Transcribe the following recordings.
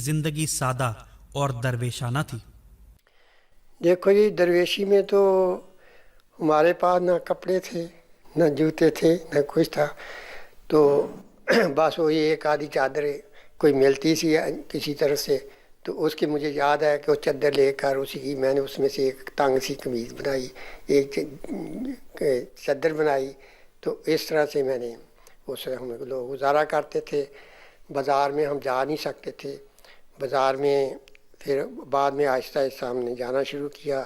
زندگی سادہ اور درویشانہ تھی۔ دیکھو جی، درویشی میں تو ہمارے پاس نہ کپڑے تھے، نہ جوتے تھے، نہ کچھ تھا، تو بس وہی ایک آدھی چادر کوئی ملتی سی کسی طرح سے، تو اس کی مجھے یاد ہے کہ وہ چادر لے کر اسی کی میں نے اس میں سے ایک تنگ سی قمیض بنائی، ایک چادر بنائی، تو اس طرح سے میں نے اس سے ہم لوگ گزارا کرتے تھے۔ بازار میں ہم جا نہیں سکتے تھے، بازار میں پھر بعد میں آہستہ آہستہ ہم نے جانا شروع کیا،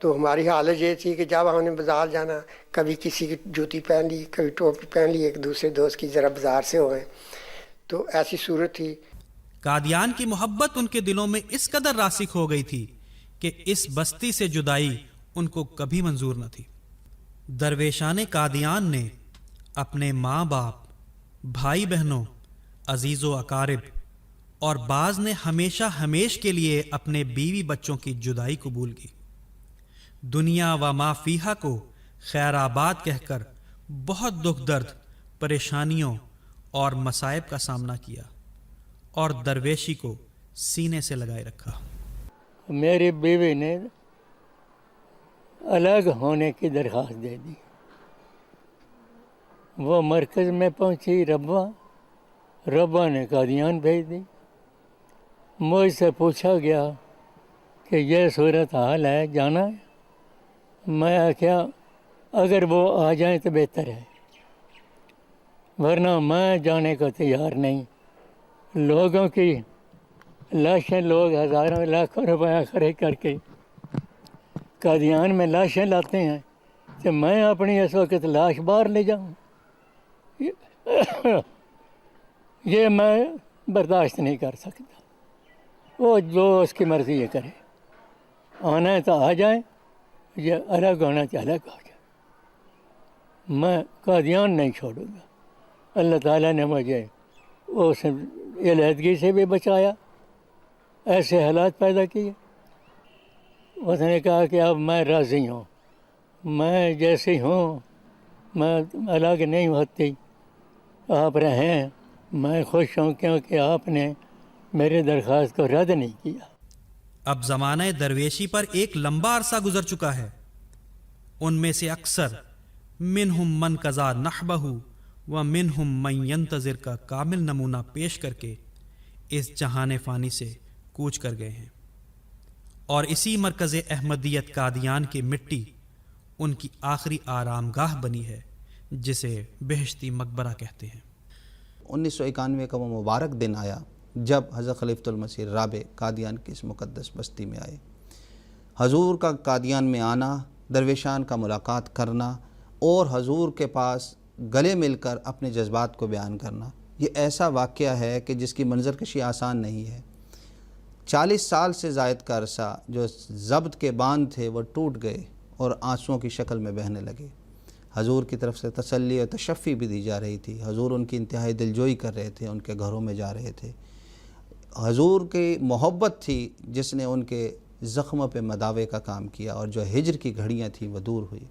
تو ہماری حالت یہ تھی کہ جب ہم نے بازار جانا، کبھی کسی کی جوتی پہن لی، کبھی ٹوپی پہن لی، ایک دوسرے دوست کی ذرا بازار سے ہوئے، تو ایسی صورت تھی۔ قادیان کی محبت ان کے دلوں میں اس قدر راسخ ہو گئی تھی کہ اس بستی سے جدائی ان کو کبھی منظور نہ تھی۔ درویشان قادیان نے اپنے ماں باپ، بھائی بہنوں، عزیز و اقارب اور بعض نے ہمیشہ ہمیش کے لیے اپنے بیوی بچوں کی جدائی قبول کی۔ دنیا و ما فیہا کو خیر آباد کہہ کر بہت دکھ درد، پریشانیوں اور مصائب کا سامنا کیا اور درویشی کو سینے سے لگائے رکھا۔ میری بیوی نے الگ ہونے کی درخواست دے دی، وہ مرکز میں پہنچی ربا نے قادیان بھیج دی۔ مجھ سے پوچھا گیا کہ یہ صورت حال ہے، جانا ہے؟ میں کیا اگر وہ آ جائیں تو بہتر ہے، ورنہ میں جانے کو تیار نہیں۔ لوگوں کی لاشیں، لوگ ہزاروں لاکھوں روپیہ خرچ کر کے قادیان میں لاشیں لاتے ہیں، کہ میں اپنی اس وقت لاش باہر لے جاؤں، یہ میں برداشت نہیں کر سکتا۔ وہ جو اس کی مرضی یہ کرے، آنا ہے تو آ جائیں، یہ الگ ہونا چاہے الگ ہو جائے، میں قادیان نہیں چھوڑوں گا۔ اللہ تعالیٰ نے مجھے اس علیحدگی سے بھی بچایا، ایسے حالات پیدا کیے۔ اس نے کہا کہ اب میں راضی ہوں، میں جیسی ہوں، میں الگ نہیں ہوتی، آپ رہیں، میں خوش ہوں، کیونکہ آپ نے میری درخواست کو رد نہیں کیا۔ اب زمانہ درویشی پر ایک لمبا عرصہ گزر چکا ہے۔ ان میں سے اکثر منہم من قضا نحبہ و منہم من ینتظر کا کامل نمونہ پیش کر کے اس جہان فانی سے کوچ کر گئے ہیں، اور اسی مرکز احمدیت قادیان کی مٹی ان کی آخری آرام گاہ بنی ہے، جسے بہشتی مقبرہ کہتے ہیں۔ 1991 کا وہ مبارک دن آیا جب حضرت خلیفۃ المسیح رابع قادیان کی اس مقدس بستی میں آئے۔ حضور کا قادیان میں آنا، درویشان کا ملاقات کرنا اور حضور کے پاس گلے مل کر اپنے جذبات کو بیان کرنا، یہ ایسا واقعہ ہے کہ جس کی منظر کشی آسان نہیں ہے۔ 40 سال سے زائد کا عرصہ جو ضبط کے باندھ تھے وہ ٹوٹ گئے اور آنسوؤں کی شکل میں بہنے لگے۔ حضور کی طرف سے تسلی اور تشفی بھی دی جا رہی تھی، حضور ان کی انتہائی دلجوئی کر رہے تھے، ان کے گھروں میں جا رہے تھے۔ حضور کی محبت تھی جس نے ان کے زخموں پہ مداوے کا کام کیا، اور جو ہجر کی گھڑیاں تھیں وہ دور ہوئی۔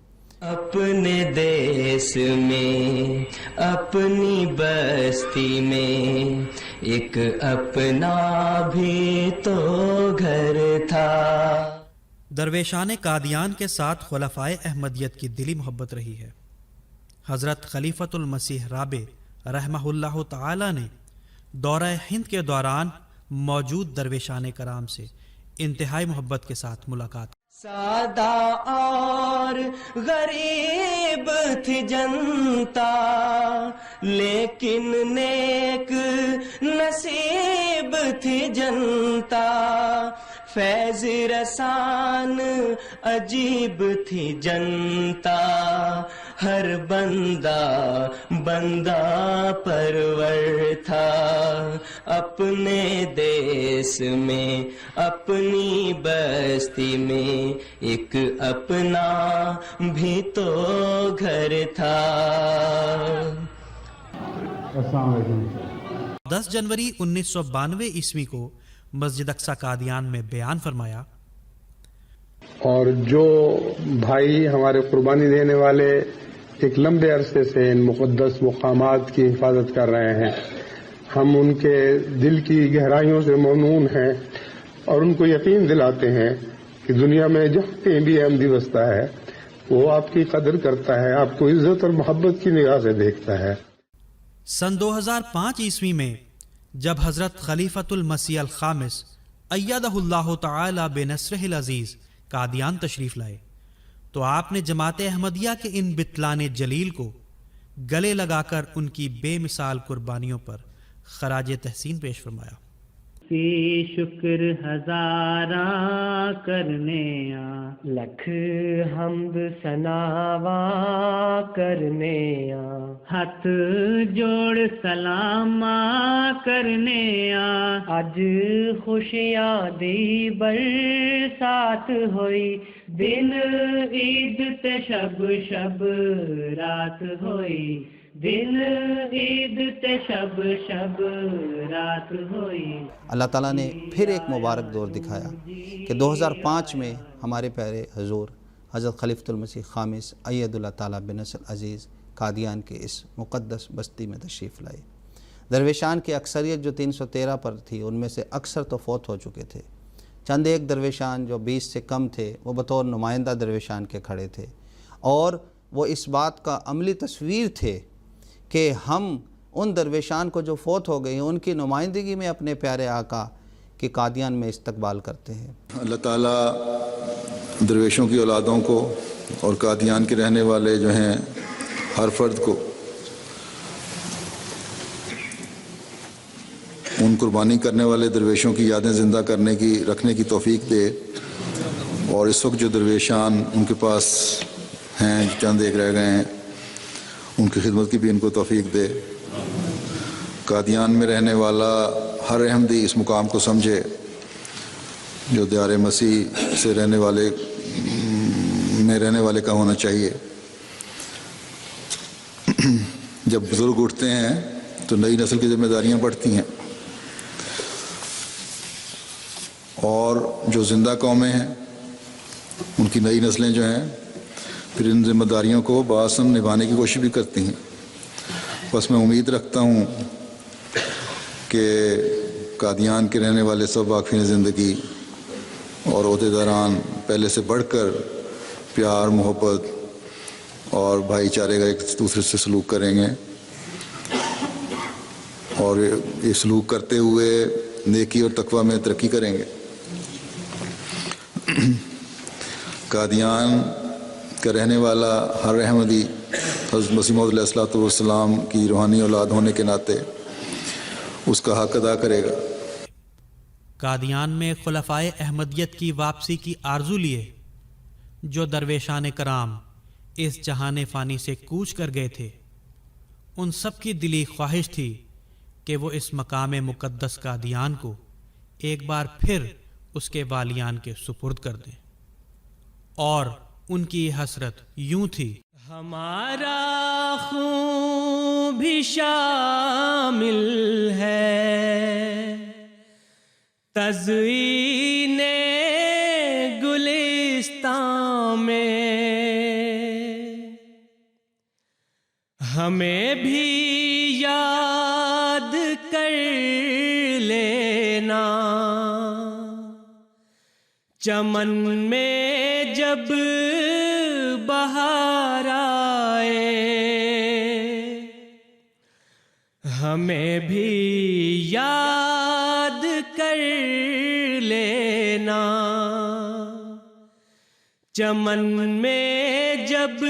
اپنے دیس میں، اپنی بستی میں، ایک اپنا بھی تو گھر تھا۔ درویشان قادیان کے ساتھ خلفائے احمدیت کی دلی محبت رہی ہے۔ حضرت خلیفۃ المسیح رابع رحمہ اللہ تعالی نے دورہ ہند کے دوران موجود درویشان کرام سے انتہائی محبت کے ساتھ ملاقات۔ سادہ اور غریب تھی جنتا، لیکن نیک نصیب تھی جنتا، فیض رسان عجیب تھی جنتا، ہر بندہ پرور تھا، اپنے دیس میں، اپنی بستی میں، ایک اپنا بھی تو گھر تھا۔ 10 جنوری 1992 عیسوی کو مسجد اقصی قادیان میں بیان فرمایا، اور جو بھائی ہمارے قربانی دینے والے ایک لمبے عرصے سے ان مقدس مقامات کی حفاظت کر رہے ہیں، ہم ان کے دل کی گہرائیوں سے ممنون ہیں اور ان کو یقین دلاتے ہیں کہ دنیا میں جہاں کہیں بھی احمدی بستا ہے وہ آپ کی قدر کرتا ہے، آپ کو عزت اور محبت کی نگاہ سے دیکھتا ہے۔ سن 2005 عیسوی میں جب حضرت خلیفۃ المسیح الخامس ایدہ اللہ تعالی بنصرہ العزیز قادیان تشریف لائے تو آپ نے جماعت احمدیہ کے ان بطلان جلیل کو گلے لگا کر ان کی بے مثال قربانیوں پر خراج تحسین پیش فرمایا۔ سی شکر ہزاراں کرنے آ، لکھ حمد ثناواں کرنے آ، ہاتھ جوڑ سلاماں کرنے آ، اج خوشیاں دی برسات ہوئی، دن عید تے شب شب رات ہوئی، دن عید تے شب شب رات ہوئی۔ اللہ تعالیٰ نے پھر ایک مبارک دور دکھایا کہ 2005 میں ہمارے پیارے حضور حضرت خلیفۃ المسیح خامس اید اللہ تعالیٰ بنصر العزیز قادیان کے اس مقدس بستی میں تشریف لائے۔ درویشان کی اکثریت جو 313 پر تھی ان میں سے اکثر تو فوت ہو چکے تھے، چند ایک درویشان جو 20 سے کم تھے وہ بطور نمائندہ درویشان کے کھڑے تھے، اور وہ اس بات کا عملی تصویر تھے کہ ہم ان درویشان کو جو فوت ہو گئی ان کی نمائندگی میں اپنے پیارے آقا کے قادیان میں استقبال کرتے ہیں۔ اللہ تعالیٰ درویشوں کی اولادوں کو اور قادیان کے رہنے والے جو ہیں ہر فرد کو ان قربانی کرنے والے درویشوں کی یادیں زندہ رکھنے کی توفیق دے، اور اس وقت جو درویشان ان کے پاس ہیں، چند ایک رہ گئے ہیں، ان کی خدمت کی بھی ان کو توفیق دے۔ قادیان میں رہنے والا ہر احمدی اس مقام کو سمجھے جو دیار مسیح سے رہنے والے کا ہونا چاہیے۔ جب بزرگ اٹھتے ہیں تو نئی نسل کی ذمہ داریاں بڑھتی ہیں، اور جو زندہ قومیں ہیں ان کی نئی نسلیں جو ہیں پھر ان ذمہ داریوں کو بآسم نبھانے کی کوشش بھی کرتی ہیں۔ بس میں امید رکھتا ہوں کہ قادیان کے رہنے والے سب واقفین زندگی اور عہدیداران پہلے سے بڑھ کر پیار، محبت اور بھائی چارے کا ایک دوسرے سے سلوک کریں گے، اور یہ سلوک کرتے ہوئے نیکی اور تقوی میں ترقی کریں گے۔ قادیان کا رہنے والا ہر احمدی حضرت مسیح موعود علیہ الصلوۃ والسلام کی روحانی اولاد ہونے کے ناطے اس کا حق ادا کرے گا۔ قادیان میں خلفائے احمدیت کی واپسی کی آرزو لیے جو درویشان کرام اس جہان فانی سے کوچ کر گئے تھے، ان سب کی دلی خواہش تھی کہ وہ اس مقام مقدس قادیان کو ایک بار پھر اس کے والیان کے سپرد کر دیں، اور ان کی حسرت یوں تھی: ہمارا خون بھی شامل ہے تزئین گلستان میں، ہمیں بھی یاد کر لینا چمن میں جب بہار آئے، ہمیں بھی یاد کر لینا چمن میں جب